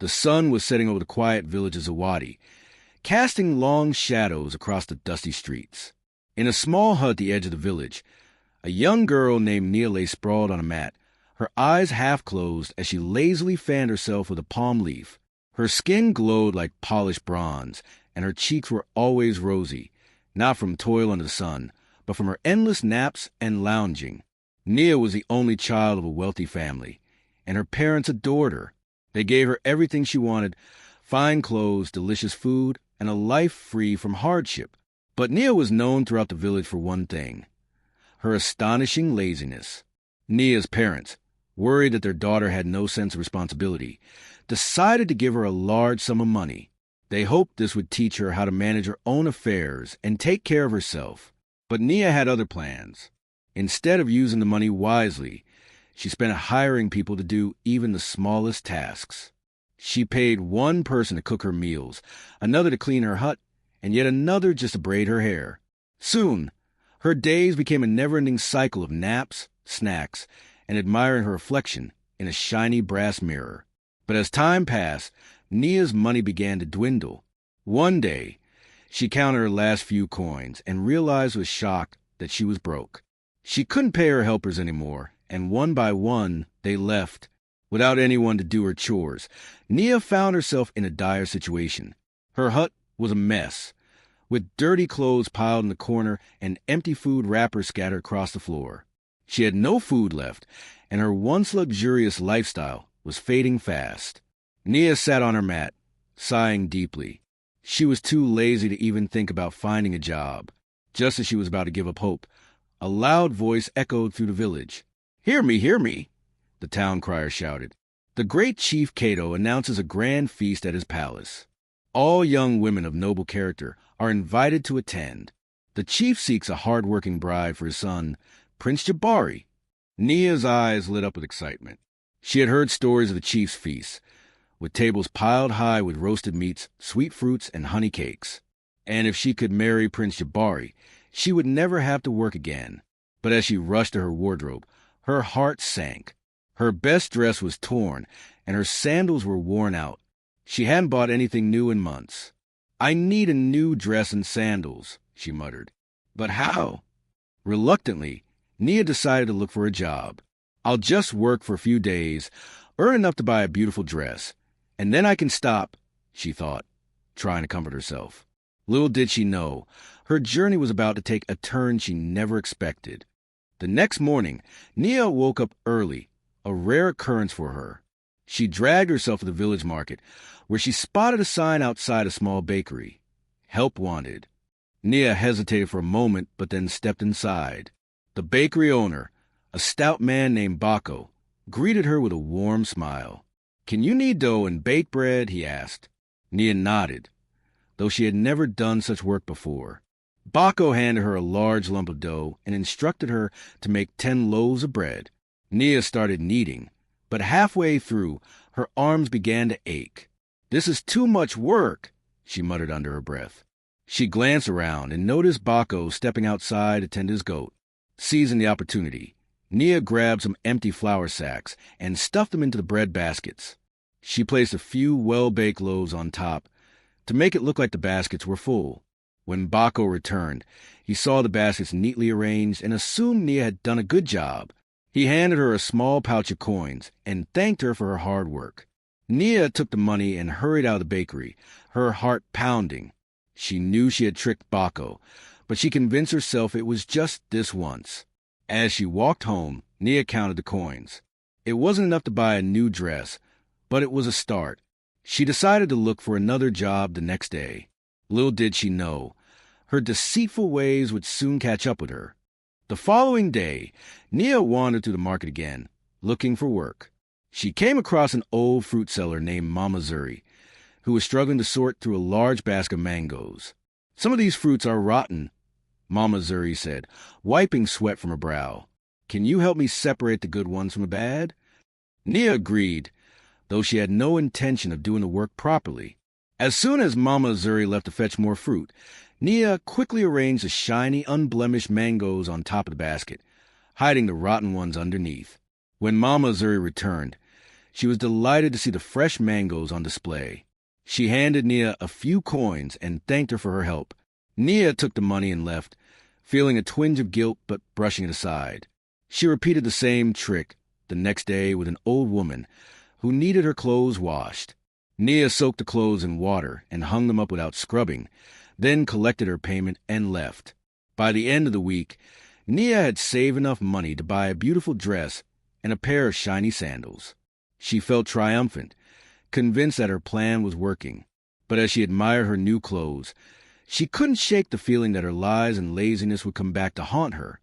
The sun was setting over the quiet village of Zawadi, casting long shadows across the dusty streets. In a small hut at the edge of the village, a young girl named Nia lay sprawled on a mat, her eyes half closed as she lazily fanned herself with a palm leaf. Her skin glowed like polished bronze, and her cheeks were always rosy, not from toil under the sun, but from her endless naps and lounging. Nia was the only child of a wealthy family, and her parents adored her. They gave her everything she wanted: fine clothes, delicious food, and a life free from hardship. But Nia was known throughout the village for one thing: her astonishing laziness. Nia's parents, worried that their daughter had no sense of responsibility, decided to give her a large sum of money. They hoped this would teach her how to manage her own affairs and take care of herself. But Nia had other plans. Instead of using the money wisely, she spent it hiring people to do even the smallest tasks. She paid one person to cook her meals, another to clean her hut, and yet another just to braid her hair. Soon, her days became a never-ending cycle of naps, snacks, and admiring her reflection in a shiny brass mirror. But as time passed, Nia's money began to dwindle. One day, she counted her last few coins and realized with shock that she was broke. She couldn't pay her helpers anymore, and one by one, they left. Without anyone to do her chores, Nia found herself in a dire situation. Her hut was a mess, with dirty clothes piled in the corner and empty food wrappers scattered across the floor. She had no food left, and her once luxurious lifestyle was fading fast. Nia sat on her mat, sighing deeply. She was too lazy to even think about finding a job. Just as she was about to give up hope, a loud voice echoed through the village. "Hear me, hear me!" the town crier shouted. "The great chief Cato announces a grand feast at his palace. All young women of noble character are invited to attend. The chief seeks a hard-working bride for his son, Prince Jabari." Nia's eyes lit up with excitement. She had heard stories of the chief's feasts, with tables piled high with roasted meats, sweet fruits, and honey cakes. And if she could marry Prince Jabari, she would never have to work again. But as she rushed to her wardrobe, her heart sank. Her best dress was torn, and her sandals were worn out. She hadn't bought anything new in months. "I need a new dress and sandals," she muttered. "But how?" Reluctantly, Nia decided to look for a job. "I'll just work for a few days, earn enough to buy a beautiful dress, and then I can stop," she thought, trying to comfort herself. Little did she know, her journey was about to take a turn she never expected. The next morning, Nia woke up early, a rare occurrence for her. She dragged herself to the village market, where she spotted a sign outside a small bakery. "Help wanted." Nia hesitated for a moment, but then stepped inside. The bakery owner, a stout man named Baco, greeted her with a warm smile. "Can you knead dough and bake bread?" he asked. Nia nodded, though she had never done such work before. Baco handed her a large lump of dough and instructed her to make 10 loaves of bread. Nia started kneading, but halfway through, her arms began to ache. "This is too much work," she muttered under her breath. She glanced around and noticed Baco stepping outside to tend his goat. Seizing the opportunity, Nia grabbed some empty flour sacks and stuffed them into the bread baskets. She placed a few well-baked loaves on top to make it look like the baskets were full. When Baco returned, he saw the baskets neatly arranged and assumed Nia had done a good job. He handed her a small pouch of coins and thanked her for her hard work. Nia took the money and hurried out of the bakery, her heart pounding. She knew she had tricked Baco, but she convinced herself it was just this once. As she walked home, Nia counted the coins. It wasn't enough to buy a new dress, but it was a start. She decided to look for another job the next day. Little did she know, her deceitful ways would soon catch up with her. The following day, Nia wandered through the market again, looking for work. She came across an old fruit seller named Mama Zuri, who was struggling to sort through a large basket of mangoes. "Some of these fruits are rotten," Mama Zuri said, wiping sweat from her brow. "Can you help me separate the good ones from the bad?" Nia agreed, though she had no intention of doing the work properly. As soon as Mama Zuri left to fetch more fruit, Nia quickly arranged the shiny, unblemished mangoes on top of the basket, hiding the rotten ones underneath. When Mama Zuri returned, She was delighted to see the fresh mangoes on display. She handed Nia a few coins and thanked her for her help. Nia took the money and left, feeling a twinge of guilt but brushing it aside. She repeated the same trick the next day with an old woman who needed her clothes washed. Nia soaked the clothes in water and hung them up without scrubbing, then collected her payment and left. By the end of the week, Nia had saved enough money to buy a beautiful dress and a pair of shiny sandals. She felt triumphant, convinced that her plan was working. But as she admired her new clothes, she couldn't shake the feeling that her lies and laziness would come back to haunt her.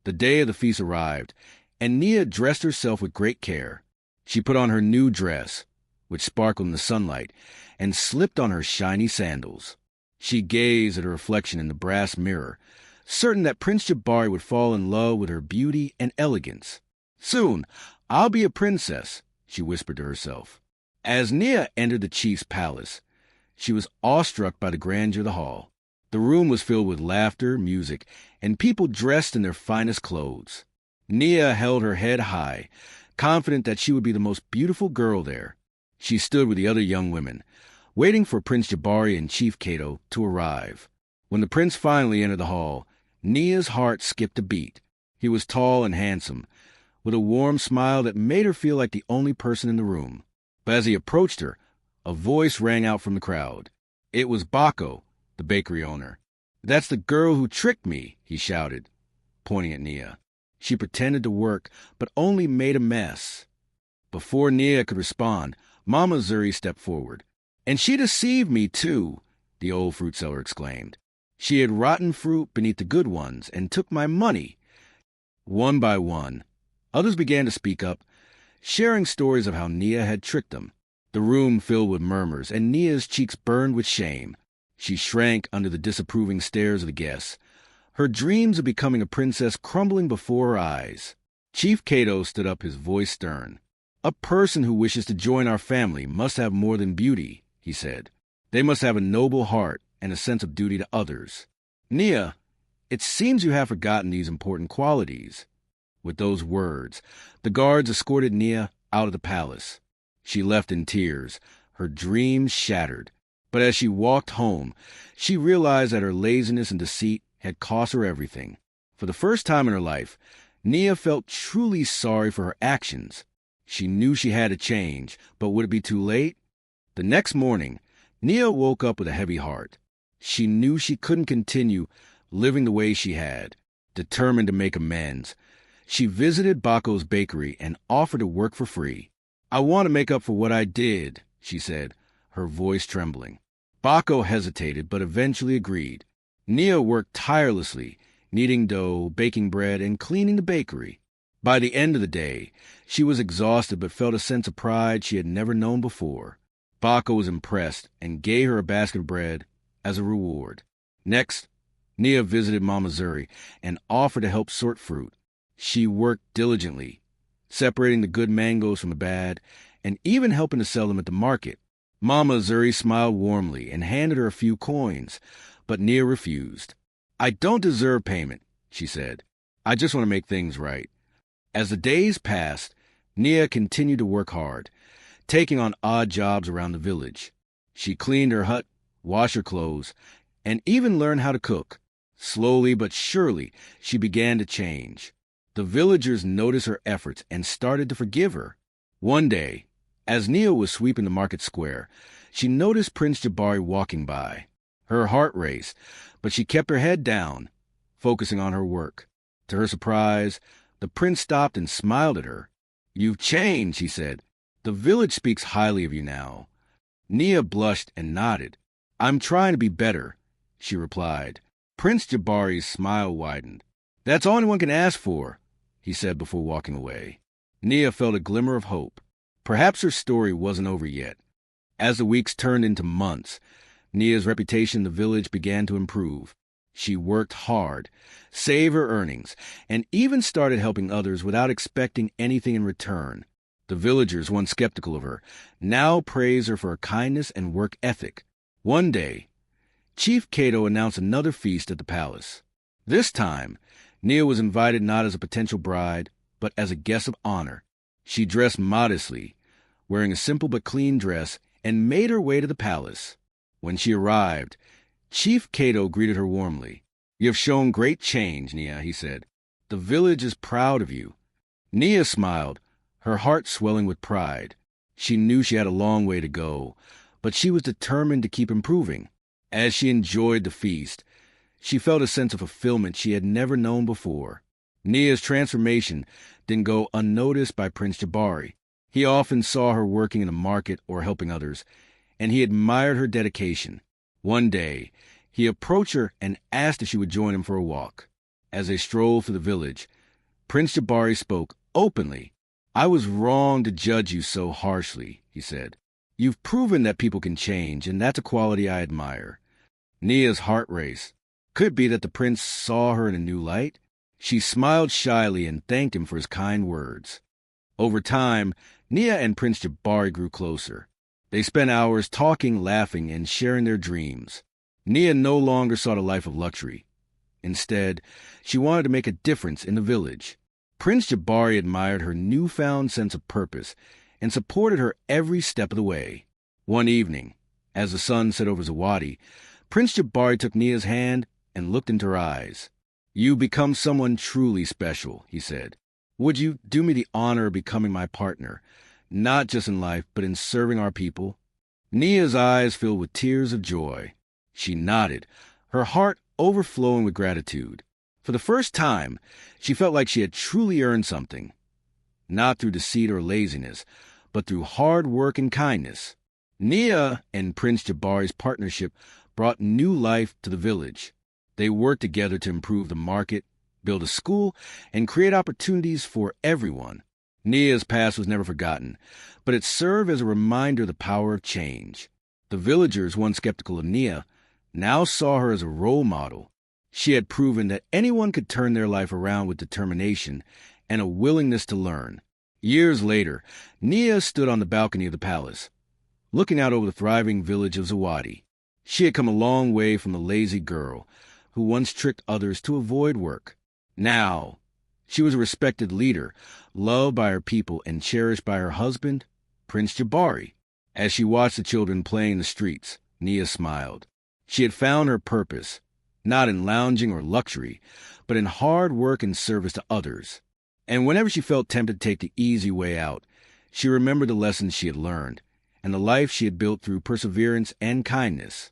The day of the feast arrived, and Nia dressed herself with great care. She put on her new dress, which sparkled in the sunlight, and slipped on her shiny sandals. She gazed at her reflection in the brass mirror, certain that Prince Jabari would fall in love with her beauty and elegance. "Soon, I'll be a princess," she whispered to herself. As Nia entered the chief's palace, she was awestruck by the grandeur of the hall. The room was filled with laughter, music, and people dressed in their finest clothes. Nia held her head high, confident that she would be the most beautiful girl there. She stood with the other young women, waiting for Prince Jabari and Chief Cato to arrive. When the prince finally entered the hall, Nia's heart skipped a beat. He was tall and handsome, with a warm smile that made her feel like the only person in the room. But as he approached her, a voice rang out from the crowd. It was Bako, the bakery owner. "That's the girl who tricked me," he shouted, pointing at Nia. She pretended to work, but only made a mess. Before Nia could respond, Mama Zuri stepped forward. "And she deceived me, too," the old fruit seller exclaimed. "She had rotten fruit beneath the good ones and took my money." One by one, others began to speak up, sharing stories of how Nia had tricked them. The room filled with murmurs, and Nia's cheeks burned with shame. She shrank under the disapproving stares of the guests, her dreams of becoming a princess crumbling before her eyes. Chief Cato stood up, his voice stern. "A person who wishes to join our family must have more than beauty," he said. "They must have a noble heart and a sense of duty to others. Nia, it seems you have forgotten these important qualities." With those words, the guards escorted Nia out of the palace. She left in tears, her dreams shattered. But as she walked home, she realized that her laziness and deceit had cost her everything. For the first time in her life, Nia felt truly sorry for her actions. She knew she had to change, but would it be too late? The next morning, Nia woke up with a heavy heart. She knew she couldn't continue living the way she had. Determined to make amends, she visited Bako's bakery and offered to work for free. "I want to make up for what I did," she said, her voice trembling. Bako hesitated, but eventually agreed. Nia worked tirelessly, kneading dough, baking bread, and cleaning the bakery. By the end of the day, she was exhausted but felt a sense of pride she had never known before. Bako was impressed and gave her a basket of bread as a reward. Next, Nia visited Mama Zuri and offered to help sort fruit. She worked diligently, separating the good mangoes from the bad, and even helping to sell them at the market. Mama Zuri smiled warmly and handed her a few coins, but Nia refused. "I don't deserve payment," she said. "I just want to make things right." As the days passed, Nia continued to work hard, taking on odd jobs around the village. She cleaned her hut, washed her clothes, and even learned how to cook. Slowly but surely, she began to change. The villagers noticed her efforts and started to forgive her. One day, as Nia was sweeping the market square, she noticed Prince Jabari walking by. Her heart raced, but she kept her head down, focusing on her work. To her surprise, the prince stopped and smiled at her. "You've changed," he said. "The village speaks highly of you now." Nia blushed and nodded. "I'm trying to be better," she replied. Prince Jabari's smile widened. "That's all anyone can ask for," he said before walking away. Nia felt a glimmer of hope. Perhaps her story wasn't over yet. As the weeks turned into months, Nia's reputation in the village began to improve. She worked hard, saved her earnings, and even started helping others without expecting anything in return. The villagers, once skeptical of her, now praised her for her kindness and work ethic. One day, Chief Cato announced another feast at the palace. This time, Nia was invited not as a potential bride, but as a guest of honor. She dressed modestly, wearing a simple but clean dress, and made her way to the palace. When she arrived, Chief Cato greeted her warmly. "You have shown great change, Nia," he said. "The village is proud of you." Nia smiled, her heart swelling with pride. She knew she had a long way to go, but she was determined to keep improving. As she enjoyed the feast, she felt a sense of fulfillment she had never known before. Nia's transformation didn't go unnoticed by Prince Jabari. He often saw her working in the market or helping others, and he admired her dedication. One day, he approached her and asked if she would join him for a walk. As they strolled through the village, Prince Jabari spoke openly. "I was wrong to judge you so harshly," he said. "You've proven that people can change, and that's a quality I admire." Nia's heart raced. Could it be that the prince saw her in a new light? She smiled shyly and thanked him for his kind words. Over time, Nia and Prince Jabari grew closer. They spent hours talking, laughing, and sharing their dreams. Nia no longer sought a life of luxury. Instead, she wanted to make a difference in the village. Prince Jabari admired her newfound sense of purpose and supported her every step of the way. One evening, as the sun set over Zawadi, Prince Jabari took Nia's hand and looked into her eyes. "You become someone truly special," he said. "Would you do me the honor of becoming my partner, not just in life, but in serving our people?" Nia's eyes filled with tears of joy. She nodded, her heart overflowing with gratitude. For the first time, she felt like she had truly earned something, not through deceit or laziness, but through hard work and kindness. Nia and Prince Jabari's partnership brought new life to the village. They worked together to improve the market, build a school, and create opportunities for everyone. Nia's past was never forgotten, but it served as a reminder of the power of change. The villagers, once skeptical of Nia, now saw her as a role model. She had proven that anyone could turn their life around with determination and a willingness to learn. Years later, Nia stood on the balcony of the palace, looking out over the thriving village of Zawadi. She had come a long way from the lazy girl who once tricked others to avoid work. Now, she was a respected leader, loved by her people and cherished by her husband, Prince Jabari. As she watched the children playing in the streets, Nia smiled. She had found her purpose, not in lounging or luxury, but in hard work and service to others. And whenever she felt tempted to take the easy way out, she remembered the lessons she had learned and the life she had built through perseverance and kindness.